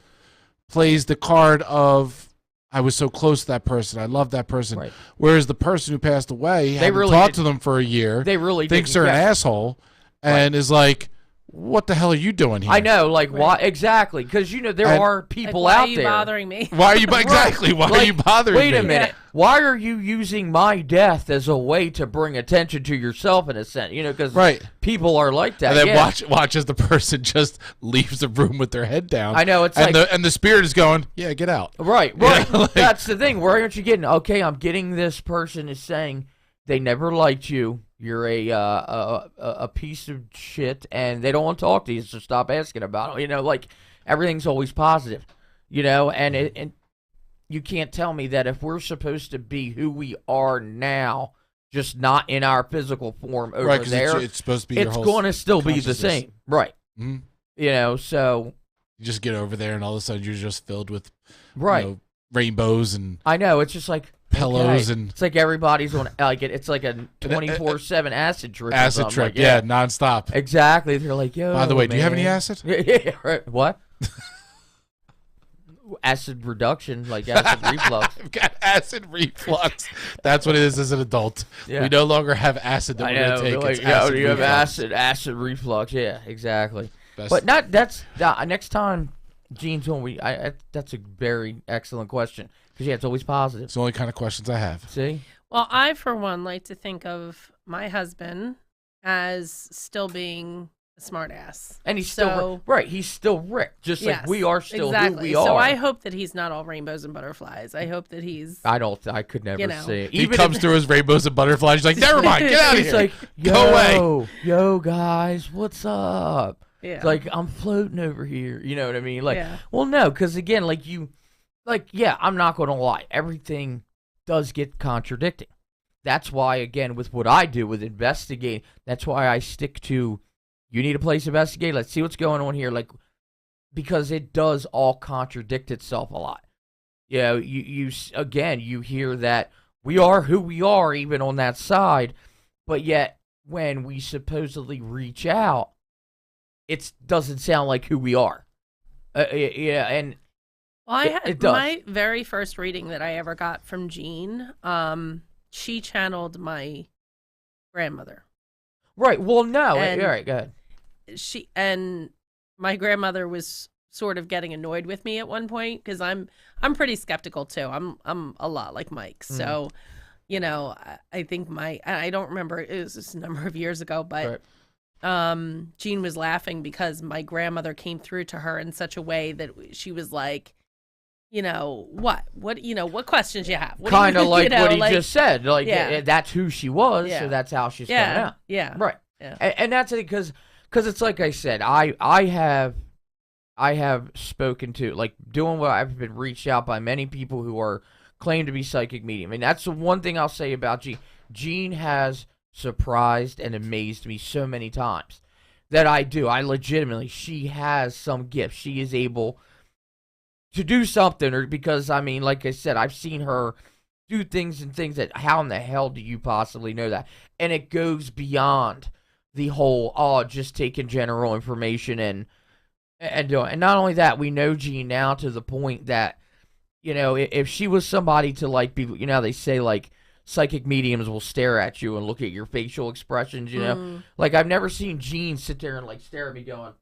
plays the card of, I was so close to that person. I love that person. Right. Whereas the person who passed away, haven't really talked to them for a year, they really thinks they're an asshole and is like, what the hell are you doing here? I know, like, why exactly? Because, you know, there are people out there. Why are you bothering me? Why are you exactly? Why are you bothering me? Wait a minute. Yeah. Why are you using my death as a way to bring attention to yourself in a sense? You know, because people are like that. And then watch as the person just leaves the room with their head down. I know, it's and the spirit is going, yeah, get out. Right. You know, like, that's the thing. Where aren't you getting? Okay, I'm getting this person is saying they never liked you. You're a piece of shit, and they don't want to talk to you, so stop asking about it. You know, like, everything's always positive, you know, and you can't tell me that if we're supposed to be who we are now, just not in our physical form over there, it's supposed to be it's going to still be the same. Right. Mm-hmm. You know, so. You just get over there, and all of a sudden, you're just filled with you know, rainbows and. I know, it's just like. Pillows and it's like everybody's on like it's like a 24/7 acid trip. Acid trip, like, yeah, nonstop. Exactly. They're like, yo. By the way, man. Do you have any acid? Yeah, right. What? Acid reduction, like acid reflux. I've got acid reflux. That's what it is as an adult. Yeah. We no longer have acid that we're going to take. Like, acid you have acid reflux. Yeah, exactly. But next time, Gene told me, that's a very excellent question. Because, it's always positive. It's the only kind of questions I have. See? Well, I, for one, like to think of my husband as still being a smart ass. And he's still, he's still Rick. Just like we are still who we are. So I hope that he's not all rainbows and butterflies. I hope that he's... I could never see it. He comes through his rainbows and butterflies. He's like, never mind, get out of here. He's like, go away. Yo, guys, what's up? Yeah. It's like, I'm floating over here. You know what I mean? Like, well, no, because again, like you... Like, yeah, I'm not going to lie. Everything does get contradicting. That's why, again, with what I do with investigating, that's why I stick to, you need a place to investigate, let's see what's going on here. Like, because it does all contradict itself a lot. You know, you hear that we are who we are, even on that side, but yet, when we supposedly reach out, it doesn't sound like who we are. Yeah, and... Well, I had my very first reading that I ever got from Jean. She channeled my grandmother. Right. Well, no. All right. Go ahead. My grandmother was sort of getting annoyed with me at one point because I'm pretty skeptical too. I'm a lot like Mike. So, you know, I think I don't remember, it was just a number of years ago, but Jean was laughing because my grandmother came through to her in such a way that she was like, you know, what questions you have? Kind of like what he just said. Like, that's who she was, so that's how she's coming out. Yeah. Right. Yeah. And that's it, because it's like I said, I have spoken to, like, doing what I've been reached out by many people who are claimed to be psychic medium. And that's the one thing I'll say about Jean. Jean has surprised and amazed me so many times that I legitimately, she has some gift. She is able to do something, or because, I mean, like I said, I've seen her do things that, how in the hell do you possibly know that? And it goes beyond the whole, just taking general information and doing. And not only that, we know Jean now to the point that, if she was somebody to, like, be, they say, like, psychic mediums will stare at you and look at your facial expressions, Like, I've never seen Jean sit there and, like, stare at me going,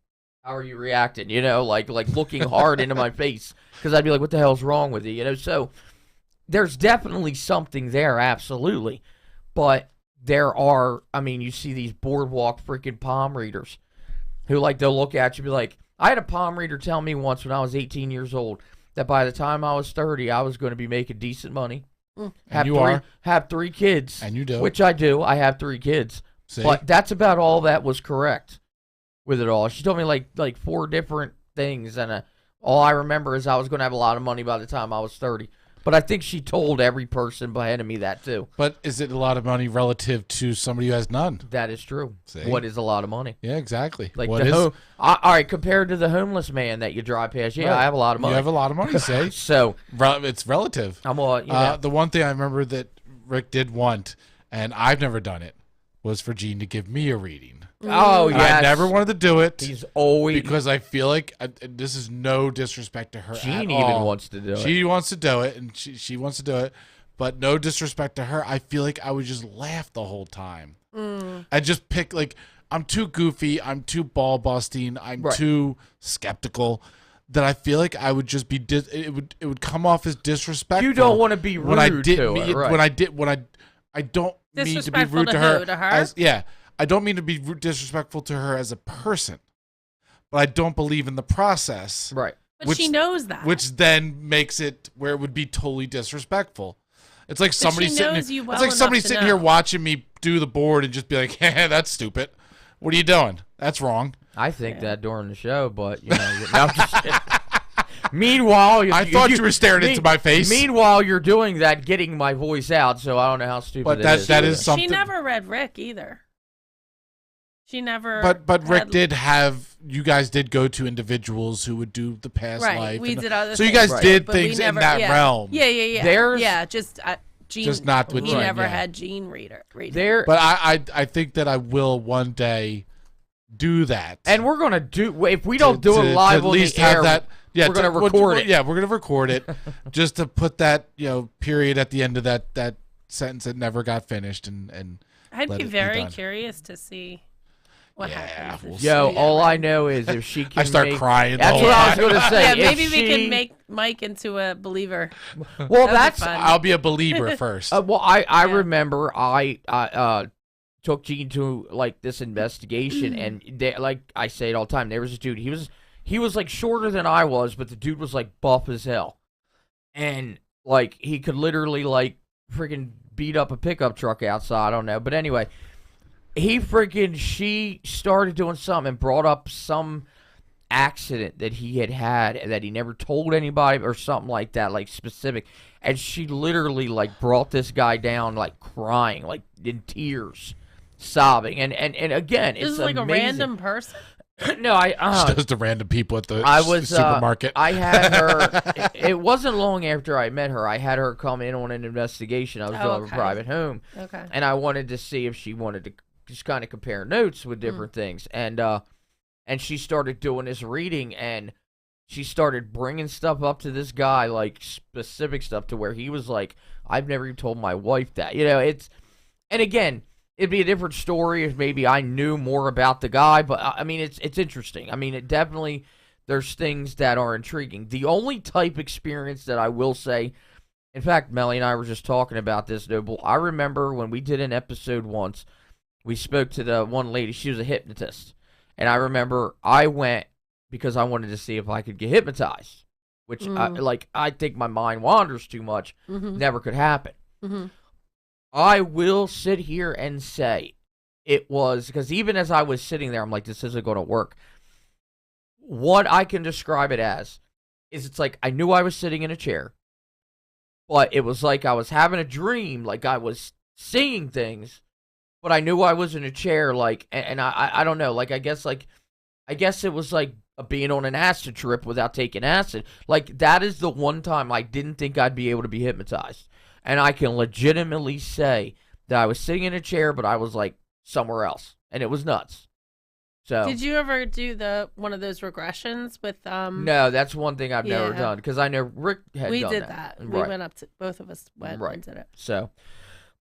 how are you reacting? Like looking hard into my face. Because I'd be like, what the hell's wrong with you? So there's definitely something there, absolutely. But there are, I mean, you see these boardwalk freaking palm readers who, like, they'll look at you and be like, I had a palm reader tell me once when I was 18 years old that by the time I was 30, I was going to be making decent money. Have 3 kids. And you do. Which I do. I have 3 kids. See? But that's about all that was correct with it all. She told me like 4 different things, and all I remember is I was going to have a lot of money by the time I was 30. But I think she told every person ahead of me that too. But is it a lot of money relative to somebody who has none? That is true. See? What is a lot of money? Yeah, exactly. Like all right, compared to the homeless man that you drive past, yeah, right. I have a lot of money. You have a lot of money, say. So it's relative. The one thing I remember that Rick did want, and I've never done it, was for Gene to give me a reading. Oh, yeah. I never wanted to do it. He's always... Because I feel like, this is no disrespect to her Gene at even all. wants to do it. She wants to do it, and she wants to do it. But no disrespect to her, I feel like I would just laugh the whole time. I just pick, like, I'm too goofy, I'm too ball busting, I'm too skeptical, that I feel like I would just be, it would come off as disrespectful. You don't want to be rude when I did to her, right. I don't mean to be rude to her. I don't mean to be disrespectful to her as a person, but I don't believe in the process. Right. But she knows that. Which then makes it where it would be totally disrespectful. It's like somebody sitting here watching me do the board and just be like, hey, that's stupid. What are you doing? That's wrong. I think that during the show, but, I'm just kidding. Meanwhile, I thought you were staring into my face. Meanwhile, you're doing that, getting my voice out, so I don't know how stupid it is. But that is something. She never read Rick either. She never. But Rick did have. You guys did go to individuals who would do the past life. We did other things. So you guys did things in that realm. Yeah. Just Gene. Just not with He Gene, never had Gene read. But I think that I will one day do that. And we're gonna do, if we don't do it live on the air, we're gonna record it. Yeah, we're gonna record it just to put that period at the end of that sentence that never got finished and. I'd be very curious to see what happens. All I know is if she can. I start crying. That's what I was going to say. Yeah, maybe we can make Mike into a believer. Well, I'll be a believer first. I remember I took Gene to like this investigation, and like I say it all the time. There was a dude. He was like shorter than I was, but the dude was like buff as hell, and like he could literally like freaking beat up a pickup truck outside. I don't know, but anyway, she started doing something and brought up some accident that he had that he never told anybody or something like that, like specific, and she literally like brought this guy down like crying, like in tears, sobbing, and again, this it's is like amazing. A random person. No, just the random people at the supermarket. I had her. It wasn't long after I met her. I had her come in on an investigation. I was doing a private home, and I wanted to see if she wanted to just kind of compare notes with different things. And she started doing this reading, and she started bringing stuff up to this guy, like specific stuff, to where he was like, "I've never even told my wife that." It's, and again. It'd be a different story if maybe I knew more about the guy, but I mean, it's interesting. I mean, it definitely, there's things that are intriguing. The only type experience that I will say, in fact, Melly and I were just talking about this, Noble. I remember when we did an episode once, we spoke to the one lady. She was a hypnotist. And I remember I went because I wanted to see if I could get hypnotized, which I think my mind wanders too much. Never could happen. I will sit here and say it was, because even as I was sitting there, I'm like, this isn't going to work. What I can describe it as is it's like I knew I was sitting in a chair, but it was like I was having a dream, like I was seeing things, but I knew I was in a chair, like, and I don't know, like, I guess it was like being on an acid trip without taking acid. Like, that is the one time I didn't think I'd be able to be hypnotized. And I can legitimately say that I was sitting in a chair, but I was like somewhere else, and it was nuts. So, did you ever do one of those regressions with No, that's one thing I've never done, because I know Rick had we done did that. We went up to, both of us went and did it. So,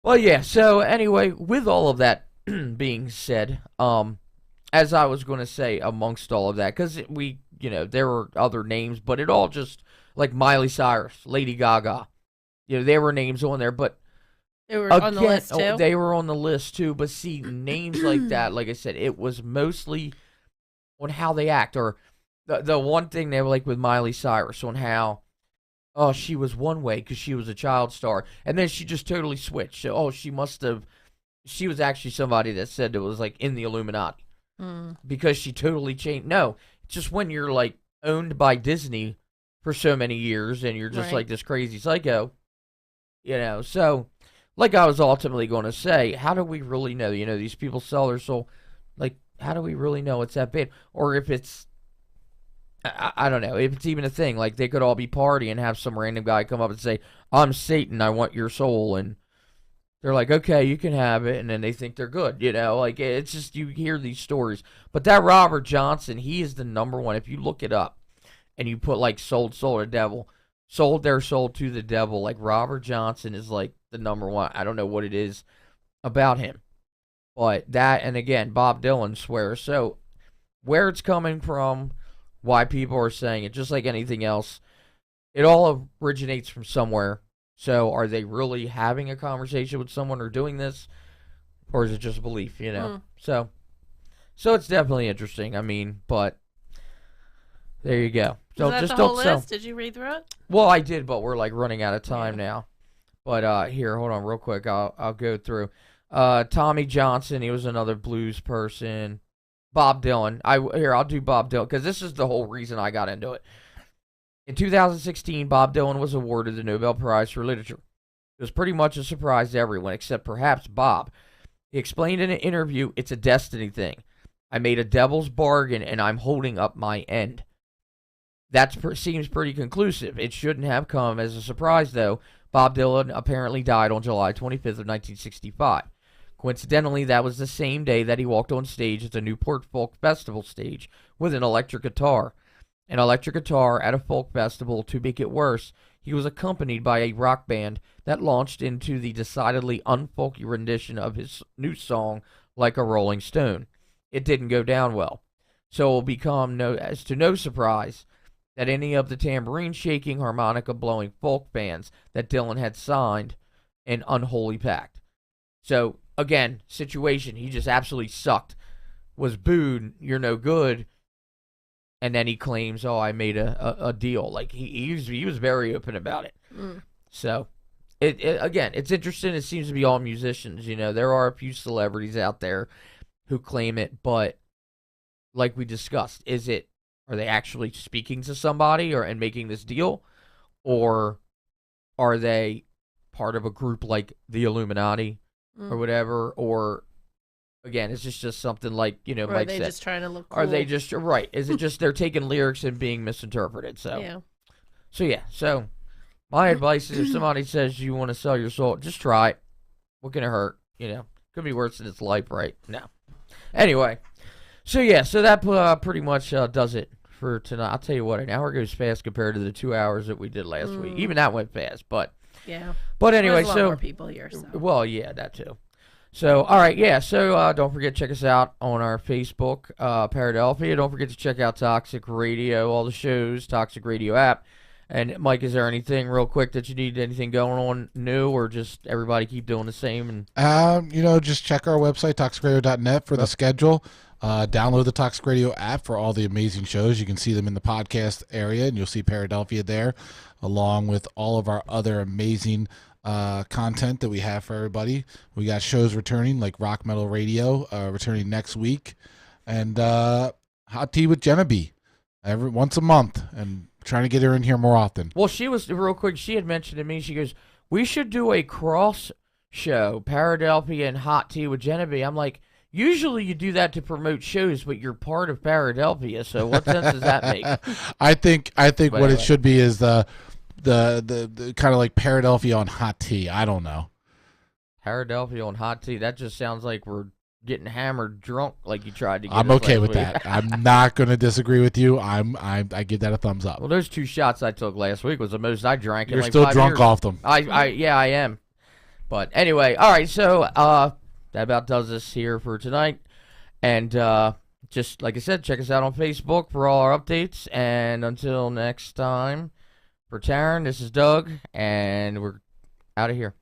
well, yeah. So anyway, with all of that being said, as I was going to say, amongst all of that, because there were other names, but it all just, like Miley Cyrus, Lady Gaga, there were names on there, but they were on the list too. They were on the list too, but see, names like that, like I said, it was mostly on how they act, or the one thing they were like with Miley Cyrus on how, oh, she was one way because she was a child star, and then she just totally switched. So, she was actually somebody that said it was like in the Illuminati because she totally changed. No, it's just when you're like owned by Disney for so many years and you're just like this crazy psycho, so. Like I was ultimately going to say, how do we really know? These people sell their soul. Like, how do we really know it's that bad? Or if it's, I don't know, if it's even a thing. Like, they could all be partying and have some random guy come up and say, I'm Satan, I want your soul. And they're like, okay, you can have it. And then they think they're good, Like, it's just, you hear these stories. But that Robert Johnson, he is the number one. If you look it up and you put, like, sold to the devil, sold their soul to the devil, like, Robert Johnson is, like, the number one. I don't know what it is about him, but that, and again, Bob Dylan swears. So where it's coming from, why people are saying it, just like anything else, it all originates from somewhere. So are they really having a conversation with someone or doing this, or is it just belief, So it's definitely interesting. I mean, but there you go. So was that just the whole don't list? Did you read through it? Well, I did, but we're like running out of time now. But here, hold on real quick. I'll go through. Tommy Johnson, he was another blues person. Bob Dylan. I'll do Bob Dylan, because this is the whole reason I got into it. In 2016, Bob Dylan was awarded the Nobel Prize for Literature. It was pretty much a surprise to everyone, except perhaps Bob. He explained in an interview, it's a destiny thing. I made a devil's bargain, and I'm holding up my end. That seems pretty conclusive. It shouldn't have come as a surprise, though. Bob Dylan apparently died on July 25th of 1965. Coincidentally, that was the same day that he walked on stage at the Newport Folk Festival stage with an electric guitar. An electric guitar at a folk festival. To make it worse, he was accompanied by a rock band that launched into the decidedly unfolky rendition of his new song, Like a Rolling Stone. It didn't go down well. So it will become no surprise that any of the tambourine-shaking, harmonica-blowing folk bands that Dylan had signed an unholy pact. So, again, situation, he just absolutely sucked, was booed, you're no good, and then he claims, I made a deal. Like, he was very open about it. So, again, it's interesting. It seems to be all musicians, There are a few celebrities out there who claim it, but like we discussed, are they actually speaking to somebody and making this deal? Or are they part of a group like the Illuminati or whatever? Or, again, is this just something like, or Mike are they said? just trying to look cool? Are they just, right, is it just they're taking lyrics and being misinterpreted? So, So my advice is if somebody says you want to sell your soul, just try it. What can it hurt? Could be worse than its life, right? No. Anyway. So that pretty much does it for tonight. I'll tell you what, an hour goes fast compared to the 2 hours that we did last week. Even that went fast, but yeah. But anyway, there's a lot more people here. So. Well, yeah, that too. So all right, yeah. So don't forget to check us out on our Facebook, Paradelphia. Don't forget to check out Toxic Radio, all the shows, Toxic Radio app. And Mike, is there anything real quick that you need? Anything going on new, or just everybody keep doing the same? And just check our website, toxicradio.net, for the schedule. Download the Toxic Radio app for all the amazing shows. You can see them in the podcast area, and you'll see Paradelphia there, along with all of our other amazing content that we have for everybody. We got shows returning, like Rock Metal Radio, returning next week, and Hot Tea with Jenna B. Once a month, and trying to get her in here more often. Well, she was, real quick, she had mentioned to me, she goes, we should do a cross show, Paradelphia and Hot Tea with Genevieve. I'm like, usually you do that to promote shows, but you're part of Paradelphia, so what sense does that make? I think what it should be is the kind of like Paradelphia on Hot Tea. I don't know. Paradelphia on Hot Tea. That just sounds like we're getting hammered drunk like you tried to get I'm us okay last with week. that. I'm not going to disagree with you. I give that a thumbs up. Well, those 2 shots I took last week was the most I drank in You're like still 5 drunk years. off them. Yeah, I am. But anyway, all right, so that about does us here for tonight. And just like I said, check us out on Facebook for all our updates. And until next time, for Taryn, this is Doug, and we're out of here.